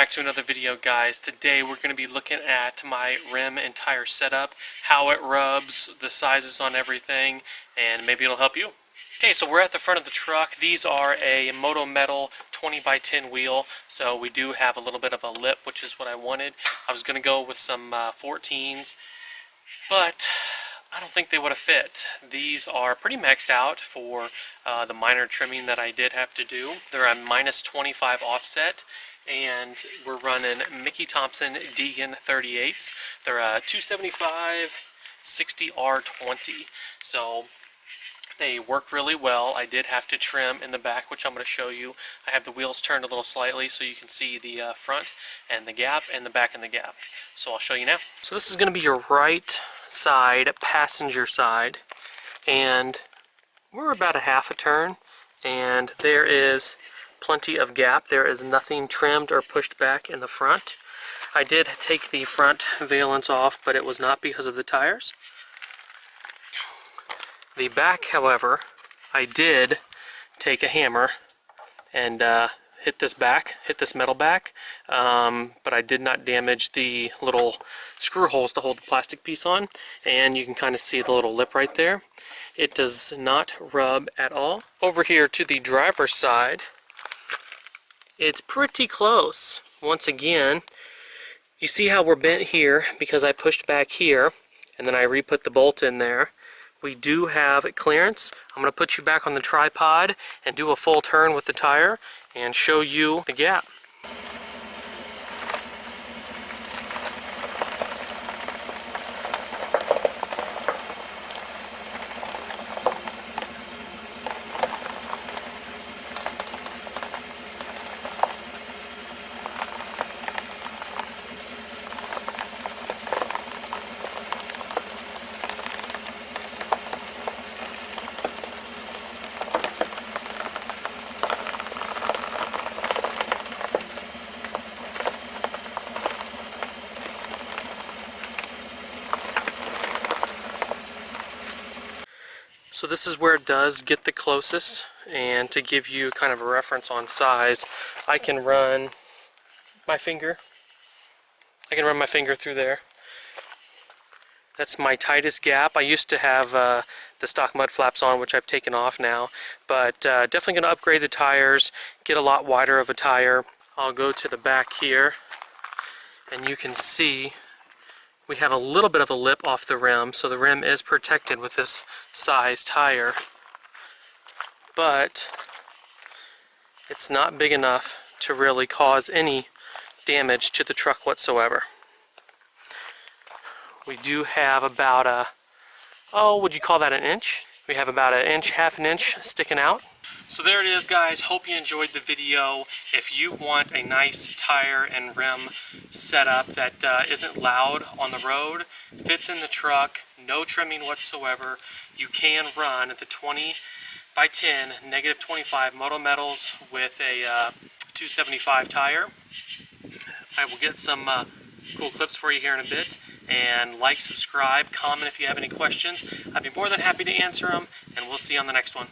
back to another video, guys. Today we're going to be looking at my rim and tire setup, how it rubs, the sizes on everything, and maybe it'll help you. Okay, so we're at the front of the truck. These are a Moto Metal 20x10 wheel, so we do have a little bit of a lip, which is what I wanted. I was going to go with some 14s, but I don't think they would have fit. These are pretty maxed out for the minor trimming that I did have to do. They're a -25 offset, and we're running Mickey Thompson Deegan 38s. They're a 275 60R20. So they work really well. I did have to trim in the back, which I'm going to show you. I have the wheels turned a little slightly so you can see the front and the gap and the back and the gap. So I'll show you now. So this is going to be your right side, passenger side, and we're about a half a turn, and there is plenty of gap. There is nothing trimmed or pushed back in the front. I did take the front valance off, but it was not because of the tires. The back, however, I did take a hammer and hit this metal back, but I did not damage the little screw holes to hold the plastic piece on, and you can kind of see the little lip right there. It does not rub at all. Over here to the driver's side, it's pretty close. Once again, you see how we're bent here because I pushed back here and then I re-put the bolt in there. We do have clearance. I'm going to put you back on the tripod and do a full turn with the tire and show you the gap. So this is where it does get the closest, and to give you kind of a reference on size, I can run my finger. Through there. That's my tightest gap. I used to have the stock mud flaps on, which I've taken off now, but definitely going to upgrade the tires, get a lot wider of a tire. I'll go to the back here, and you can see we have a little bit of a lip off the rim, so the rim is protected with this size tire, but it's not big enough to really cause any damage to the truck whatsoever. We do have about a, would you call that an inch? We have about an inch, half an inch sticking out. So there it is, guys. Hope you enjoyed the video. If you want a nice tire and rim setup that isn't loud on the road, fits in the truck, no trimming whatsoever, you can run the 20x10 -25 Moto Metals with a 275 tire. I will get some cool clips for you here in a bit. And like, subscribe, comment if you have any questions. I'd be more than happy to answer them, and we'll see you on the next one.